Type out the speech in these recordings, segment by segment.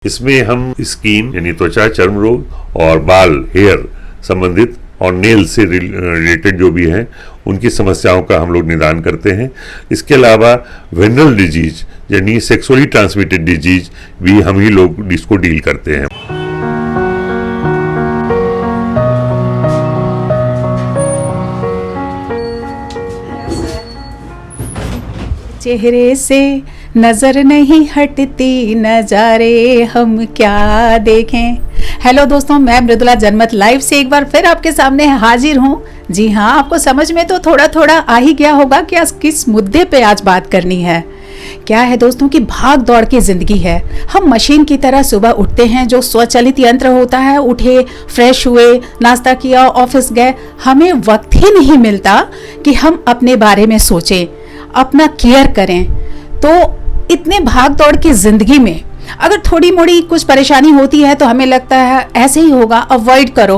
इसमें हम स्किन यानी त्वचा, चर्म रोग और बाल, हेयर संबंधित और नेल से रिलेटेड जो भी हैं उनकी समस्याओं का हम लोग निदान करते हैं। इसके अलावा वेनरल डिजीज यानी सेक्सुअली ट्रांसमिटेड डिजीज भी हम ही लोग इसको डील करते हैं। चेहरे से नजर नहीं हटती, नजारे हम क्या देखें। हेलो दोस्तों, मैं मृदुला जनमत लाइव से एक बार फिर आपके सामने हाजिर हूँ। जी हाँ, आपको समझ में तो थोड़ा थोड़ा आ ही गया होगा कि आज किस मुद्दे पे आज बात करनी है। क्या है दोस्तों कि भाग दौड़ की जिंदगी है। हम मशीन की तरह सुबह उठते हैं, जो स्वचालित यंत्र होता है। उठे, फ्रेश हुए, नाश्ता किया, ऑफिस गए, हमें वक्त ही नहीं मिलता कि हम अपने बारे में सोचें, अपना केयर करें। तो इतने भाग दौड़ की जिंदगी में अगर थोड़ी मोड़ी कुछ परेशानी होती है तो हमें लगता है ऐसे ही होगा, अवॉइड करो।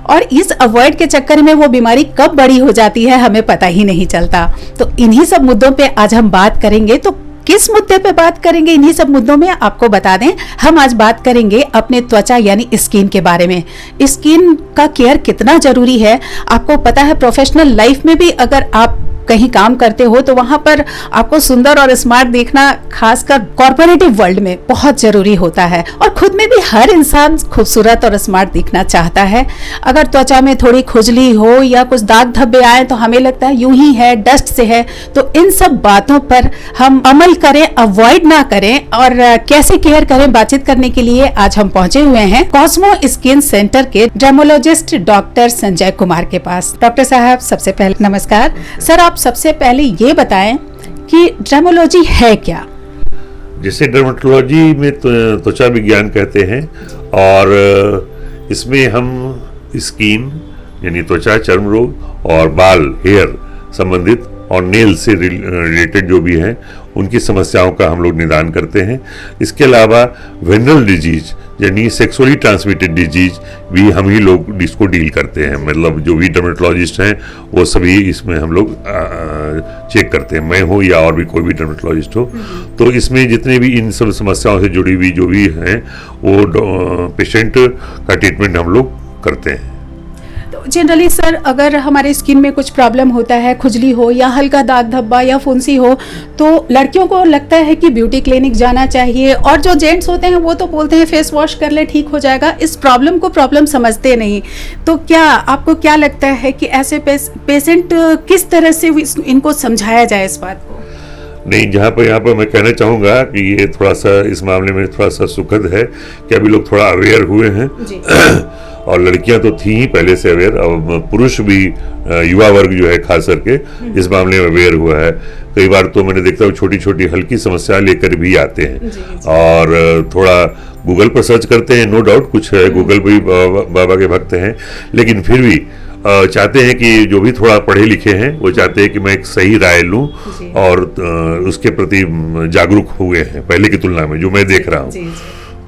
और इस अवॉइड के चक्कर में वो बीमारी कब बड़ी हो जाती है हमें पता ही नहीं चलता। तो इन्हीं सब मुद्दों पे आज हम बात करेंगे। तो किस मुद्दे पे बात करेंगे, इन्हीं सब मुद्दों में आपको बता दें, हम आज बात करेंगे अपने त्वचा यानी स्किन के बारे में। स्किन का केयर कितना जरूरी है आपको पता है। प्रोफेशनल लाइफ में भी अगर आप कहीं काम करते हो तो वहां पर आपको सुंदर और स्मार्ट देखना, खासकर कॉर्पोरेटिव वर्ल्ड में बहुत जरूरी होता है। और खुद में भी हर इंसान खूबसूरत और स्मार्ट दिखना चाहता है। अगर त्वचा में थोड़ी खुजली हो या कुछ दाग धब्बे आए तो हमें लगता है यूं ही है, डस्ट से है। तो इन सब बातों पर हम अमल करें, अवॉइड ना करें और कैसे केयर करें, बातचीत करने के लिए आज हम पहुंचे हुए हैं कॉस्मो स्किन सेंटर के डर्मोलॉजिस्ट डॉक्टर संजय कुमार के पास। डॉक्टर साहब, सबसे पहले नमस्कार। सर, आप सबसे पहले ये बताएं कि डर्मोलॉजी है क्या? जिसे डर्मेटोलॉजी में त्वचा विज्ञान कहते हैं और इसमें हम स्किन यानी त्वचा, चर्म रोग और बाल, हेयर संबंधित और नेल से रिलेटेड जो भी हैं उनकी समस्याओं का हम लोग निदान करते हैं। इसके अलावा वेनरल डिजीज यानी सेक्सुअली ट्रांसमिटेड डिजीज भी हम ही लोग इसको डील करते हैं। मतलब जो भी डर्मेटोलॉजिस्ट हैं वो सभी इसमें हम लोग चेक करते हैं। मैं हो या और भी कोई भी डर्मेटोलॉजिस्ट हो, तो इसमें जितने भी इन सब समस्याओं से जुड़ी हुई जो भी हैं वो पेशेंट का ट्रीटमेंट हम लोग करते हैं। जनरली सर, अगर हमारे स्किन में कुछ प्रॉब्लम होता है, खुजली हो या हल्का दाग धब्बा या फुंसी हो, तो लड़कियों को लगता है कि ब्यूटी क्लिनिक जाना चाहिए और जो जेंट्स होते हैं वो तो बोलते हैं फेस वॉश कर ले, ठीक हो जाएगा। इस प्रॉब्लम को प्रॉब्लम समझते नहीं। तो क्या आपको क्या लगता है कि ऐसे पेशेंट किस तरह से इनको समझाया जाए इस बात को? नहीं, यहाँ पर मैं कहना चाहूँगा कि ये थोड़ा सा इस मामले में थोड़ा सा सुखद है कि अभी लोग थोड़ा अवेयर हुए हैं और लड़कियां तो थी ही पहले से अवेयर, अब पुरुष भी, युवा वर्ग जो है खास करके इस मामले में अवेयर हुआ है। कई बार तो मैंने देखता हूँ छोटी छोटी हल्की समस्या लेकर भी आते हैं और थोड़ा गूगल पर सर्च करते हैं। नो डाउट कुछ है, गूगल भी बाबा के भक्त हैं, लेकिन फिर भी चाहते हैं कि जो भी थोड़ा पढ़े लिखे हैं वो चाहते हैं कि मैं एक सही राय लूं और उसके प्रति जागरूक हुए हैं पहले की तुलना में, जो मैं देख रहा हूं।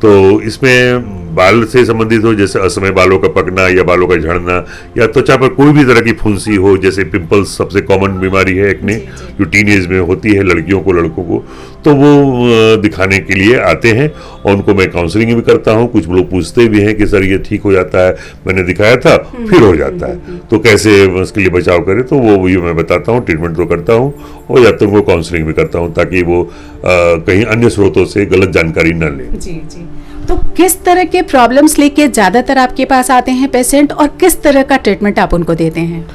तो इसमें बाल से संबंधित हो, जैसे असमय बालों का पकना या बालों का झड़ना या त्वचा पर कोई भी तरह की फुंसी हो, जैसे पिंपल्स सबसे कॉमन बीमारी है एक्ने, जो टीन एज में होती है लड़कियों को, लड़कों को, तो वो दिखाने के लिए आते हैं और उनको मैं काउंसलिंग भी करता हूँ। कुछ लोग पूछते भी हैं कि सर ये ठीक हो जाता है, मैंने दिखाया था फिर हो जाता है, तो कैसे उसके लिए बचाव करें। तो वो मैं बताता हूँ, ट्रीटमेंट तो करता हूँ और या तो उनको काउंसलिंग भी करता हूँ ताकि वो कहीं अन्य स्रोतों से गलत जानकारी न लें। जी जी। तो किस तरह के प्रॉब्लम्स लेके ज्यादातर आपके पास आते हैं पेशेंट और किस तरह का ट्रीटमेंट आप उनको देते हैं?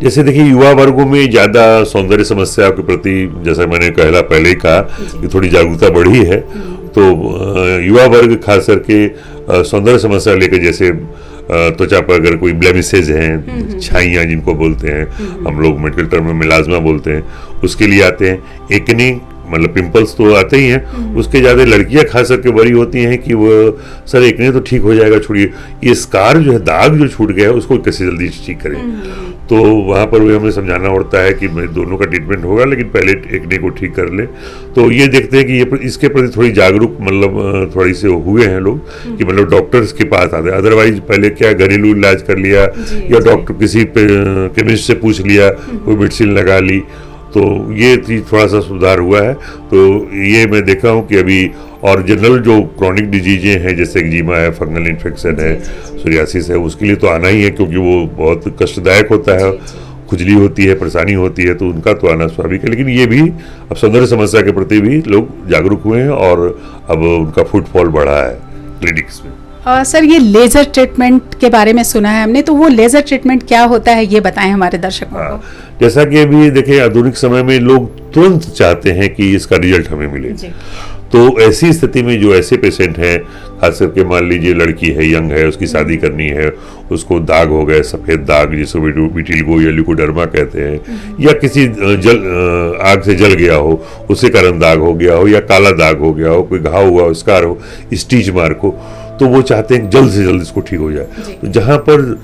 जैसे देखिए, युवा वर्गों में ज्यादा सौंदर्य समस्या के प्रति, जैसा मैंने पहले ही कहा कि थोड़ी जागरूकता बढ़ी है। तो युवा वर्ग खास करके सौंदर्य समस्या लेकर, जैसे त्वचा पर अगर कोई ब्लेमिसेज हैं, छाइयाँ जिनको बोलते हैं, हम लोग मेडिकल टर्म में मिलाजमा बोलते हैं, उसके लिए आते हैं। एक्ने मतलब पिंपल्स तो आते ही हैं, उसके ज़्यादा लड़कियां खास करके बड़ी होती हैं कि वो सर एक्ने तो ठीक हो जाएगा, छोड़िए ये स्कार जो है, दाग जो छूट गया है उसको कैसे जल्दी ठीक करें। तो वहाँ पर भी हमें समझाना पड़ता है कि दोनों का ट्रीटमेंट होगा, लेकिन पहले एक्ने को ठीक कर ले। तो ये देखते हैं कि ये इसके प्रति थोड़ी जागरूक मतलब थोड़ी से हुए हैं लोग कि मतलब डॉक्टर्स के पास आते हैं। अदरवाइज पहले क्या घरेलू इलाज कर लिया या डॉक्टर किसी केमिस्ट से पूछ लिया, कोई मेडिसिन लगा ली, तो ये थोड़ा सा सुधार हुआ है। तो ये मैं देखा हूँ कि अभी और जनरल जो क्रॉनिक डिजीजें हैं जैसे एक्जिमा है, फंगल इन्फेक्शन है, सोरियासिस है, उसके लिए तो आना ही है क्योंकि वो बहुत कष्टदायक होता है, खुजली होती है, परेशानी होती है, तो उनका तो आना स्वाभाविक है। लेकिन ये भी अब सौंदर्य समस्या के प्रति भी लोग जागरूक हुए हैं और अब उनका फुटफॉल बढ़ा है क्लिनिक्स में। सर, ये लेजर ट्रीटमेंट के बारे में सुना है हमने, तो वो लेजर ट्रीटमेंट क्या होता है ये बताएं हमारे दर्शकों को। जैसा कि अभी देखें, आधुनिक समय में लोग तुरंत चाहते हैं कि इसका रिजल्ट हमें मिले, तो ऐसी स्थिति में जो ऐसे पेशेंट हैं, खास करके मान लीजिए लड़की है, यंग है, उसकी शादी करनी है, उसको दाग हो गए, सफेद दाग जिसको विटिलिगो या ल्यूकोडर्मा कहते हैं, या किसी आग से जल गया हो उसके कारण दाग हो गया हो, या काला दाग हो गया हो, कोई घाव हुआ हो, स्कार हो, स्टिच मार्क हो, तो वो चाहते हैं जल्द से जल्द इसको ठीक हो जाए। तो जहां पर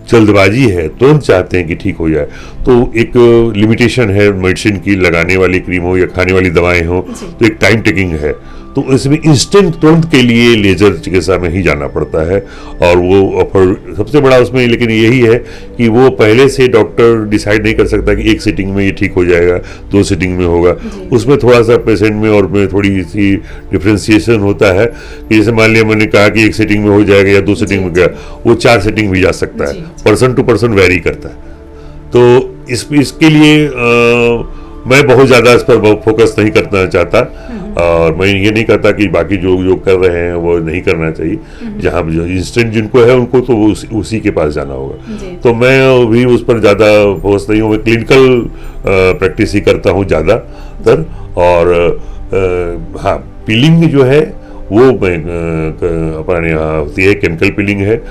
जल्दबाजी है, तुरंत चाहते हैं कि ठीक हो जाए, तो एक लिमिटेशन है मेडिसिन की, लगाने वाली क्रीम हो या खाने वाली दवाएं हो, तो एक टाइम टेकिंग है, तो इसमें इंस्टेंट तुरंत के लिए लेजर चिकित्सा में ही जाना पड़ता है। और वो ऑफर सबसे बड़ा उसमें लेकिन यही है कि वो पहले से डॉक्टर डिसाइड नहीं कर सकता कि एक सिटिंग में ये ठीक हो जाएगा, 2 सिटिंग में होगा, उसमें थोड़ा सा पेशेंट में और में थोड़ी सी डिफ्रेंसिएशन होता है कि जैसे मान लिया मैंने कहा कि 1 सिटिंग में हो जाएगा या 2 सिटिंग में गया, वो 4 सिटिंग भी जा सकता है, पर्सन टू पर्सन वेरी करता है। तो इसके लिए मैं बहुत ज़्यादा इस पर फोकस नहीं करना चाहता, और मैं ये नहीं कहता कि बाकी जो कर रहे हैं वो नहीं करना चाहिए। जहाँ जो इंस्टेंट जिनको है उनको तो उसी के पास जाना होगा, तो मैं भी उस पर ज़्यादा फोकस नहीं हूँ। मैं क्लिनिकल प्रैक्टिस ही करता हूँ ज़्यादातर, और हाँ, पीलिंग जो है वो अपने यहाँ होती है, केमिकल पीलिंग है।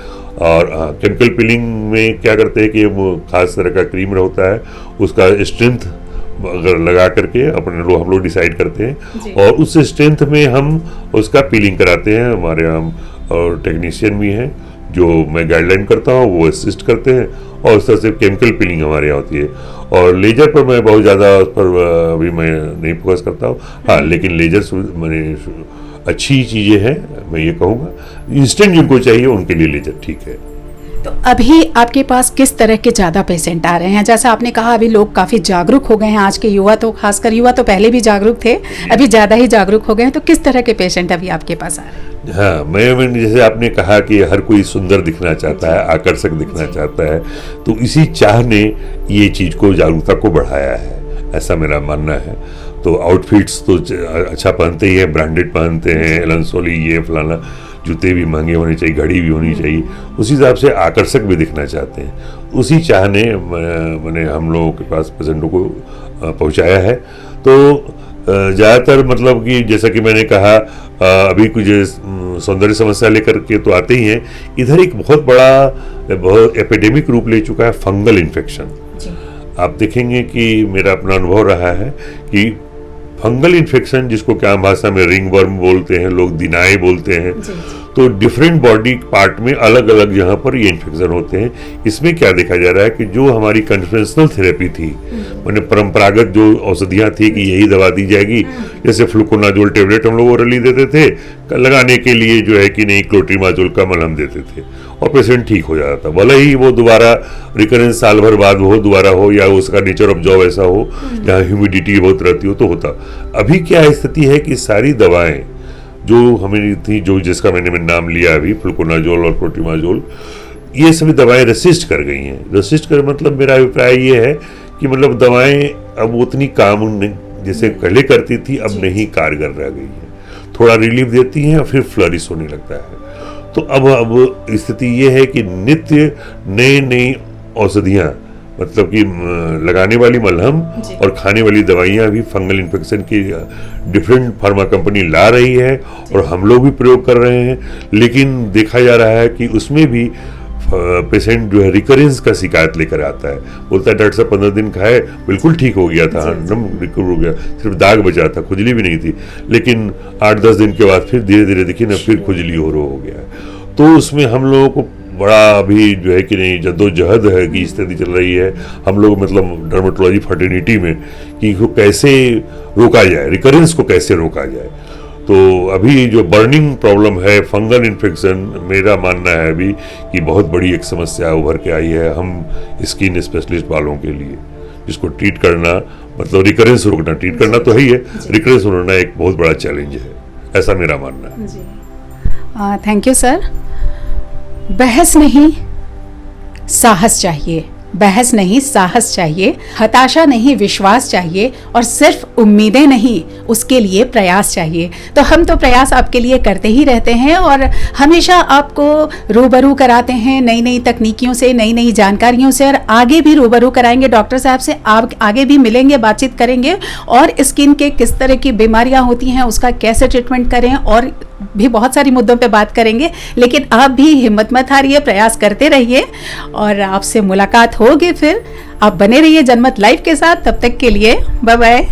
और केमिकल पीलिंग में क्या करते हैं कि वो खास तरह का क्रीम होता है, उसका स्ट्रेंथ अगर लगा करके हम लोग डिसाइड करते हैं, और उस स्ट्रेंथ में हम उसका पीलिंग कराते हैं। हमारे यहाँ और टेक्नीशियन भी हैं जो मैं गाइडलाइन करता हूँ, वो असिस्ट करते हैं, और उस तरह से केमिकल पीलिंग हमारे यहाँ होती है। और लेजर पर मैं बहुत ज़्यादा उस पर अभी मैं नहीं फोकस करता हूँ। हाँ, लेकिन लेजर मैंने अच्छी चीज़ें हैं, मैं ये कहूँगा। इंस्टेंट जिनको चाहिए उनके लिए लेजर ठीक है। तो अभी आपके पास किस तरह के ज़्यादा पेशेंट आ रहे हैं? जैसा आपने कहा अभी लोग काफ़ी जागरूक हो गए हैं, आज के युवा तो खासकर युवा तो पहले भी जागरूक थे, अभी ज़्यादा ही जागरूक हो गए हैं, तो किस तरह के पेशेंट अभी आपके पास आ रहे हैं? हाँ, मैं जैसे आपने कहा कि हर कोई सुंदर दिखना चाहता है, आकर्षक दिखना चाहता है, तो इसी चाह ने ये चीज़ को, जागरूकता को बढ़ाया है, ऐसा मेरा मानना है। तो आउटफिट्स तो अच्छा पहनते ही है, ब्रांडेड पहनते हैं, एलन सोली ये फलाना, जूते भी महंगे होने चाहिए, घड़ी भी होनी चाहिए, उसी हिसाब से आकर्षक भी दिखना चाहते हैं। उसी चाह ने मैंने हम लोगों के पास पेशेंटों को पहुंचाया है। तो ज़्यादातर मतलब कि जैसा कि मैंने कहा, अभी कुछ सौंदर्य समस्या लेकर के तो आते ही हैं, इधर एक बहुत बड़ा बहुत एपिडेमिक रूप ले चुका है फंगल इन्फेक्शन। आप देखेंगे कि मेरा अपना अनुभव रहा है कि फंगल इन्फेक्शन, जिसको क्या भाषा में रिंग वर्म बोलते हैं, लोग दिनाई बोलते हैं, तो डिफरेंट बॉडी पार्ट में अलग अलग जहाँ पर ये इन्फेक्शन होते हैं। इसमें क्या देखा जा रहा है कि जो हमारी कन्वेंशनल थेरेपी थी, मैंने परंपरागत जो औषधियाँ थी कि यही दवा दी जाएगी, जैसे फ्लूकोनाजोल टेबलेट हम लोग ओरली देते थे, लगाने के लिए जो है कि नहीं क्लोट्रीमाजोल का मलहम देते थे और पेशेंट ठीक हो जाता था। भले ही वो दोबारा रिकरेंस साल भर बाद हो, दोबारा हो, या उसका नेचर ऑफ जॉब ऐसा हो जहाँ ह्यूमिडिटी बहुत रहती हो, तो होता। अभी क्या स्थिति है कि सारी दवाएं जो हमें थी, जो जिसका मैंने नाम लिया अभी, फ्लूकोनाजोल और क्लोट्रीमाजोल, ये सभी दवाएं रेसिस्ट कर गई हैं। रेसिस्ट कर मतलब मेरा अभिप्राय ये है कि मतलब दवाएं अब उतनी काम जैसे पहले करती थी, अब नहीं कारगर रह गई है। थोड़ा रिलीफ देती हैं और फिर फ्लरिश होने लगता है। तो अब स्थिति ये है कि नित्य नई औषधियाँ, मतलब कि लगाने वाली मलहम और खाने वाली दवाइयाँ भी फंगल इन्फेक्शन की डिफरेंट फार्मा कंपनी ला रही है, और हम लोग भी प्रयोग कर रहे हैं। लेकिन देखा जा रहा है कि उसमें भी पेशेंट जो है रिकरेंस का शिकायत लेकर आता है, बोलता है डॉक्टर साहब 15 दिन खाए, बिल्कुल ठीक हो गया था, रिकवर हो गया, सिर्फ दाग बचा था, खुजली भी नहीं थी, लेकिन 8-10 दिन के बाद फिर धीरे धीरे देखिए ना, फिर खुजली हो गया। तो उसमें हम लोगों को बड़ा अभी जो है कि नहीं जद्दोजहद है कि स्थिति चल रही है हम लोग, मतलब डर्मेटोलॉजी फर्टिनिटी में, कि कैसे रोका जाए, रिकरेंस को कैसे रोका जाए। तो अभी जो बर्निंग प्रॉब्लम है फंगल इन्फेक्शन, मेरा मानना है अभी कि बहुत बड़ी एक समस्या उभर के आई है हम स्किन स्पेशलिस्ट वालों के लिए, जिसको ट्रीट करना, मतलब रिकरेंस रोकना, ट्रीट करना तो है ही है, रिकरेंस रोकना एक बहुत बड़ा चैलेंज है। ऐसा मेरा मानना है। जी, थैंक यू सर। बहस नहीं, साहस चाहिए। बहस नहीं, साहस चाहिए। हताशा नहीं, विश्वास चाहिए। और सिर्फ उम्मीदें नहीं, उसके लिए प्रयास चाहिए। तो हम तो प्रयास आपके लिए करते ही रहते हैं और हमेशा आपको रूबरू कराते हैं नई नई तकनीकियों से, नई नई जानकारियों से, और आगे भी रूबरू कराएंगे डॉक्टर साहब से। आप आगे भी मिलेंगे, बातचीत करेंगे और स्किन के किस तरह की बीमारियां होती हैं, उसका कैसे ट्रीटमेंट करें, और भी बहुत सारी मुद्दों पे बात करेंगे। लेकिन आप भी हिम्मत मत हारिए, प्रयास करते रहिए और आपसे मुलाकात होगी फिर। आप बने रहिए जनमत लाइव के साथ। तब तक के लिए बाय बाय।